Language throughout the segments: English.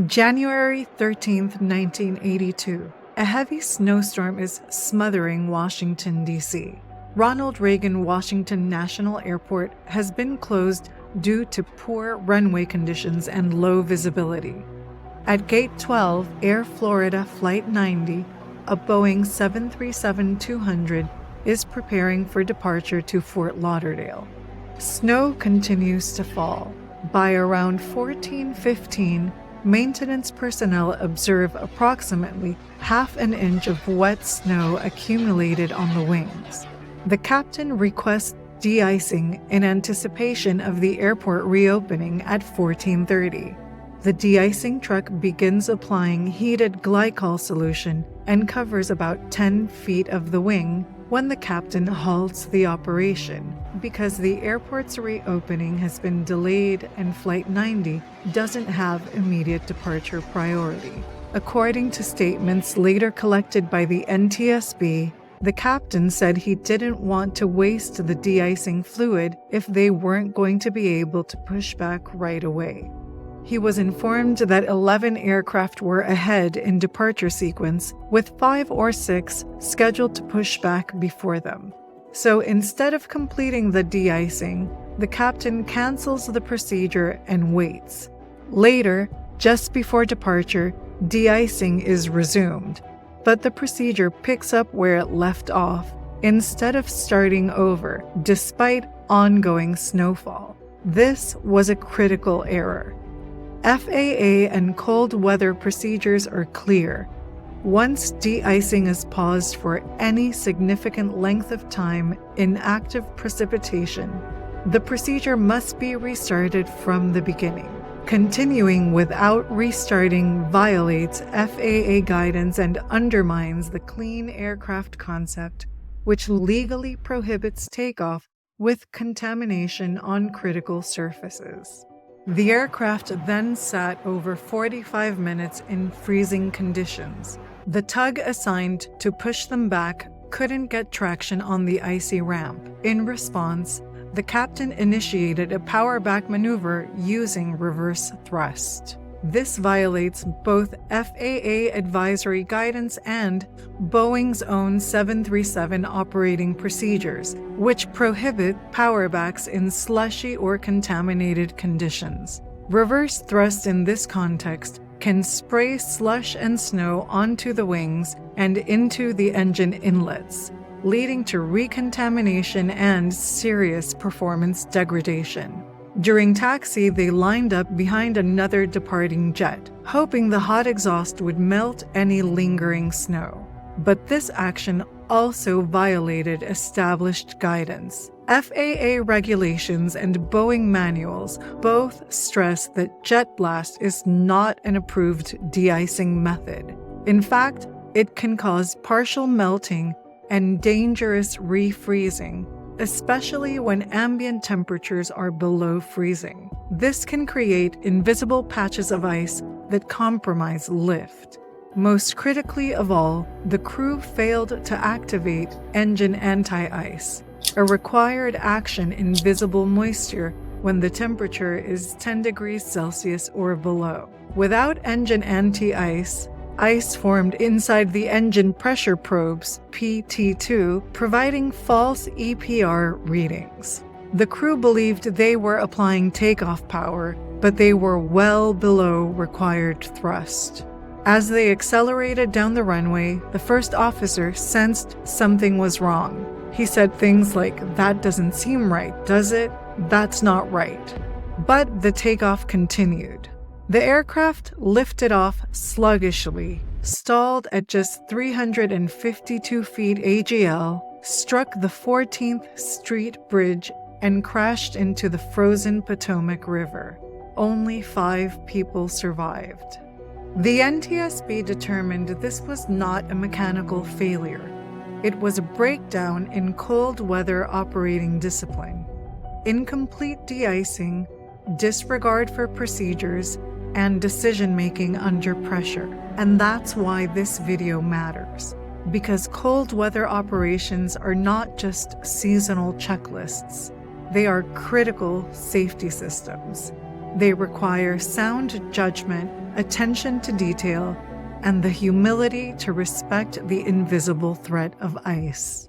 January 13th, 1982. A heavy snowstorm is smothering Washington, D.C. Ronald Reagan Washington National Airport has been closed due to poor runway conditions and low visibility. At Gate 12, Air Florida Flight 90, a Boeing 737-200, is preparing for departure to Fort Lauderdale. Snow continues to fall. By around 14:15, maintenance personnel observe approximately half an inch of wet snow accumulated on the wings. The captain requests de-icing in anticipation of the airport reopening at 14:30. The de-icing truck begins applying heated glycol solution and covers about 10 feet of the wing when the captain halts the operation because the airport's reopening has been delayed and Flight 90 doesn't have immediate departure priority. According to statements later collected by the NTSB, the captain said he didn't want to waste the de-icing fluid if they weren't going to be able to push back right away. He was informed that 11 aircraft were ahead in departure sequence, with 5 or 6 scheduled to push back before them. So instead of completing the de-icing, the captain cancels the procedure and waits. Later, just before departure, de-icing is resumed, but the procedure picks up where it left off instead of starting over, despite ongoing snowfall. This was a critical error. FAA and cold weather procedures are clear. Once de-icing is paused for any significant length of time in active precipitation, the procedure must be restarted from the beginning. Continuing without restarting violates FAA guidance and undermines the clean aircraft concept, which legally prohibits takeoff with contamination on critical surfaces. The aircraft then sat over 45 minutes in freezing conditions. The tug assigned to push them back couldn't get traction on the icy ramp. In response, the captain initiated a power-back maneuver using reverse thrust. This violates both FAA advisory guidance and Boeing's own 737 operating procedures, which prohibit powerbacks in slushy or contaminated conditions. Reverse thrust in this context can spray slush and snow onto the wings and into the engine inlets, leading to recontamination and serious performance degradation. During taxi, they lined up behind another departing jet, hoping the hot exhaust would melt any lingering snow. But this action also violated established guidance. FAA regulations and Boeing manuals both stress that jet blast is not an approved de-icing method. In fact, it can cause partial melting and dangerous refreezing, especially when ambient temperatures are below freezing. This can create invisible patches of ice that compromise lift. Most critically of all, the crew failed to activate engine anti-ice, a required action in visible moisture when the temperature is 10 degrees Celsius or below. Without engine anti-ice, ice formed inside the engine pressure probes, PT2, providing false EPR readings. The crew believed they were applying takeoff power, but they were well below required thrust. As they accelerated down the runway, the first officer sensed something was wrong. He said things like, "That doesn't seem right, does it? That's not right." But the takeoff continued. The aircraft lifted off sluggishly, stalled at just 352 feet AGL, struck the 14th Street Bridge, and crashed into the frozen Potomac River. Only 5 people survived. The NTSB determined this was not a mechanical failure. It was a breakdown in cold weather operating discipline. Incomplete de-icing, disregard for procedures, and decision-making under pressure. And that's why this video matters. Because cold weather operations are not just seasonal checklists. They are critical safety systems. They require sound judgment, attention to detail, and the humility to respect the invisible threat of ice.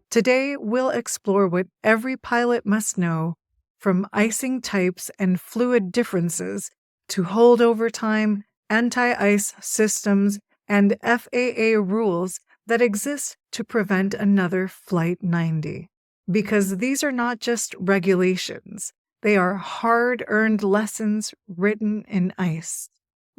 Today, we'll explore what every pilot must know, from icing types and fluid differences to holdover time, anti-ice systems, and FAA rules that exist to prevent another Flight 90. Because these are not just regulations, they are hard-earned lessons written in ice.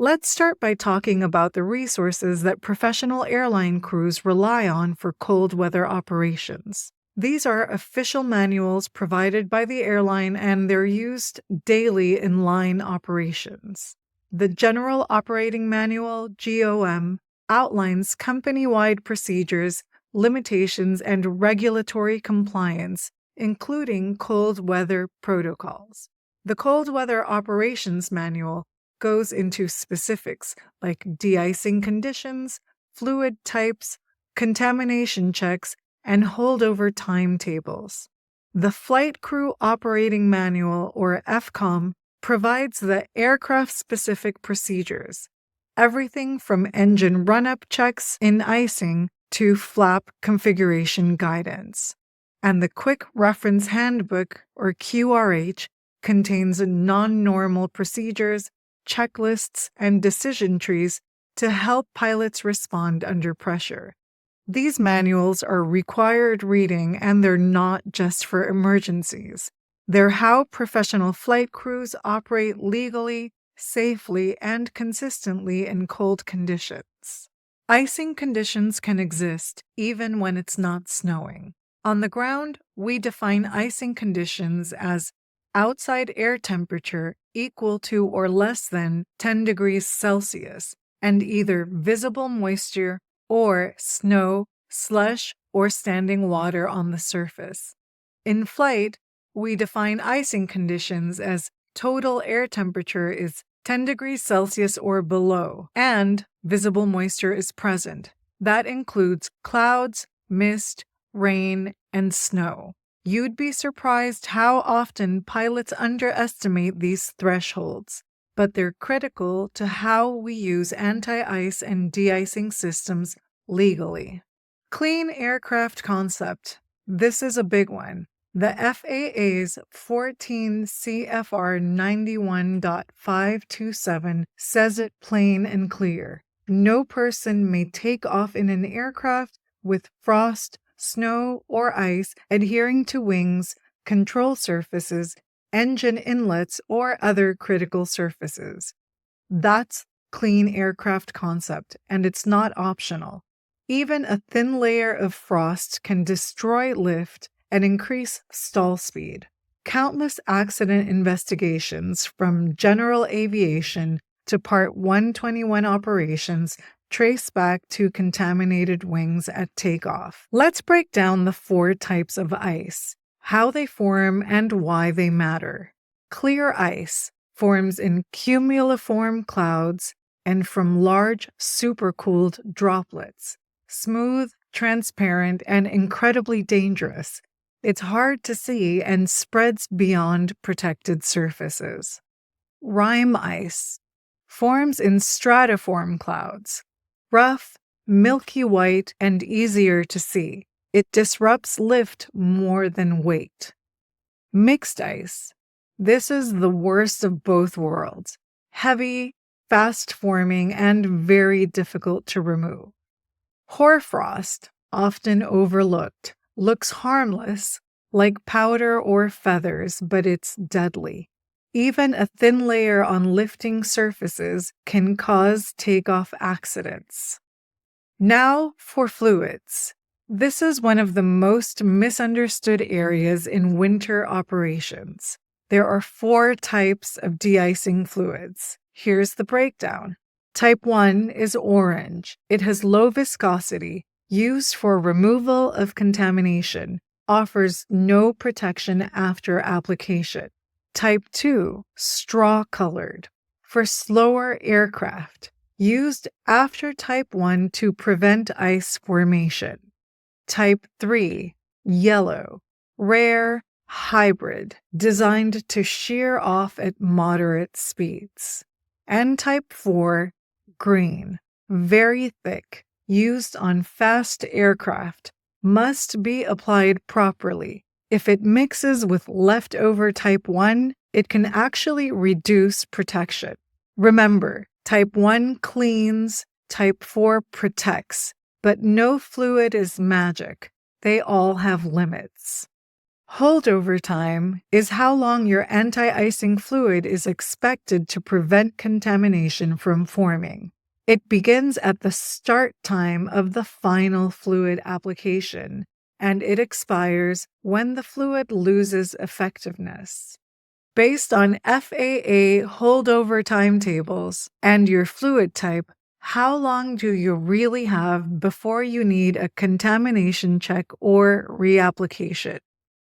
Let's start by talking about the resources that professional airline crews rely on for cold weather operations. These are official manuals provided by the airline, and they're used daily in line operations. The General Operating Manual, GOM, outlines company-wide procedures, limitations, and regulatory compliance, including cold weather protocols. The Cold Weather Operations Manual goes into specifics like de-icing conditions, fluid types, contamination checks, and holdover timetables. The Flight Crew Operating Manual, or FCOM, provides the aircraft-specific procedures, everything from engine run-up checks in icing to flap configuration guidance. And the Quick Reference Handbook, or QRH, contains non-normal procedures, checklists, and decision trees to help pilots respond under pressure. These manuals are required reading, and they're not just for emergencies. They're how professional flight crews operate legally, safely, and consistently in cold conditions. Icing conditions can exist even when it's not snowing. On the ground, we define icing conditions as outside air temperature equal to or less than 10 degrees Celsius, and either visible moisture or snow, slush, or standing water on the surface. In flight, we define icing conditions as total air temperature is 10 degrees Celsius or below, and visible moisture is present. That includes clouds, mist, rain, and snow. You'd be surprised how often pilots underestimate these thresholds, but they're critical to how we use anti-ice and de-icing systems legally. Clean aircraft concept. This is a big one. The FAA's 14 CFR 91.527 says it plain and clear. No person may take off in an aircraft with frost, snow, or ice adhering to wings, control surfaces, engine inlets, or other critical surfaces. That's clean aircraft concept, and it's not optional. Even a thin layer of frost can destroy lift and increase stall speed. Countless accident investigations from general aviation to Part 121 operations trace back to contaminated wings at takeoff. Let's break down the 4 types of ice, how they form, and why they matter. Clear ice forms in cumuliform clouds and from large supercooled droplets. Smooth, transparent, and incredibly dangerous. It's hard to see and spreads beyond protected surfaces. Rime ice forms in stratiform clouds. Rough, milky white, and easier to see. It disrupts lift more than weight. Mixed ice. This is the worst of both worlds. Heavy, fast-forming, and very difficult to remove. Hoarfrost, often overlooked, looks harmless, like powder or feathers, but it's deadly. Even a thin layer on lifting surfaces can cause takeoff accidents. Now for fluids. This is one of the most misunderstood areas in winter operations. There are 4 types of de-icing fluids. Here's the breakdown. Type 1 is orange. It has low viscosity, used for removal of contamination, offers no protection after application. Type 2, straw-colored, for slower aircraft, used after Type 1 to prevent ice formation. Type 3, yellow, rare, hybrid, designed to shear off at moderate speeds. And type 4, green, very thick, used on fast aircraft, must be applied properly. If it mixes with leftover type 1, it can actually reduce protection. Remember, type 1 cleans, type 4 protects, but no fluid is magic. They all have limits. Holdover time is how long your anti-icing fluid is expected to prevent contamination from forming. It begins at the start time of the final fluid application, and it expires when the fluid loses effectiveness. Based on FAA holdover timetables and your fluid type, how long do you really have before you need a contamination check or reapplication?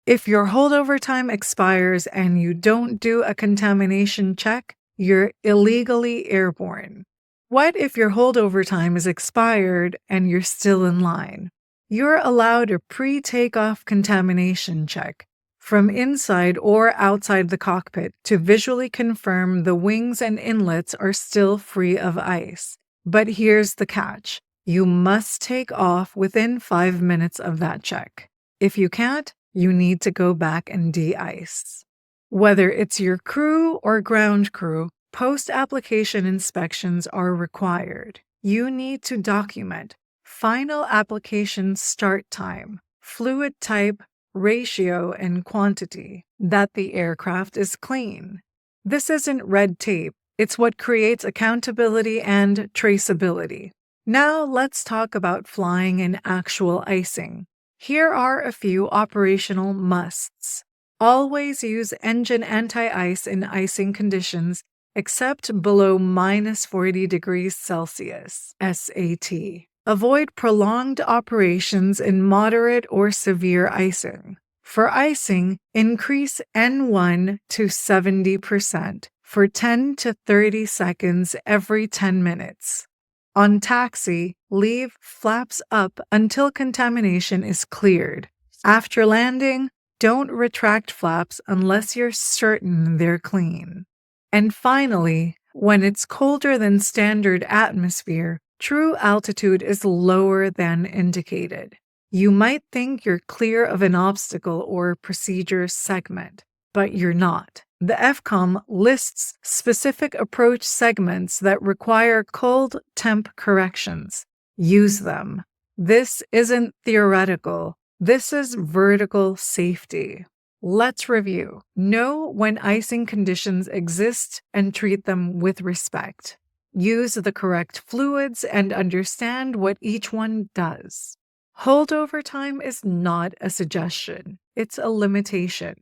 If your holdover time expires and you don't do a contamination check, you're illegally airborne. What if your holdover time is expired and you're still in line? You're allowed a pre-takeoff contamination check from inside or outside the cockpit to visually confirm the wings and inlets are still free of ice. But here's the catch. You must take off within 5 minutes of that check. If you can't, you need to go back and de-ice. Whether it's your crew or ground crew, post-application inspections are required. You need to document final application start time, fluid type, ratio, and quantity, that the aircraft is clean. This isn't red tape. It's what creates accountability and traceability. Now let's talk about flying in actual icing. Here are a few operational musts. Always use engine anti-ice in icing conditions except below minus 40 degrees Celsius, SAT. Avoid prolonged operations in moderate or severe icing. For icing, increase N1 to 70% for 10 to 30 seconds every 10 minutes. On taxi, leave flaps up until contamination is cleared. After landing, don't retract flaps unless you're certain they're clean. And finally, when it's colder than standard atmosphere, true altitude is lower than indicated. You might think you're clear of an obstacle or procedure segment, but you're not. The FCOM lists specific approach segments that require cold temp corrections. Use them. This isn't theoretical. This is vertical safety. Let's review. Know when icing conditions exist and treat them with respect. Use the correct fluids and understand what each one does. Holdover time is not a suggestion. It's a limitation.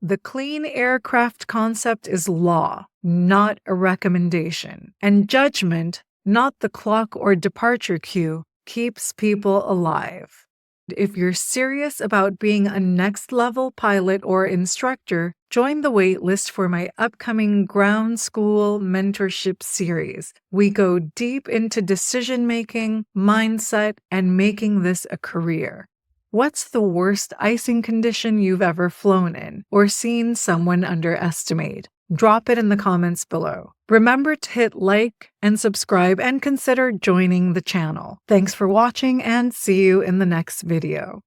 The clean aircraft concept is law, not a recommendation. And judgment, not the clock or departure cue, keeps people alive. If you're serious about being a next-level pilot or instructor, join the waitlist for my upcoming ground school mentorship series. We go deep into decision-making, mindset, and making this a career. What's the worst icing condition you've ever flown in or seen someone underestimate? Drop it in the comments below. Remember to hit like and subscribe and consider joining the channel. Thanks for watching and see you in the next video.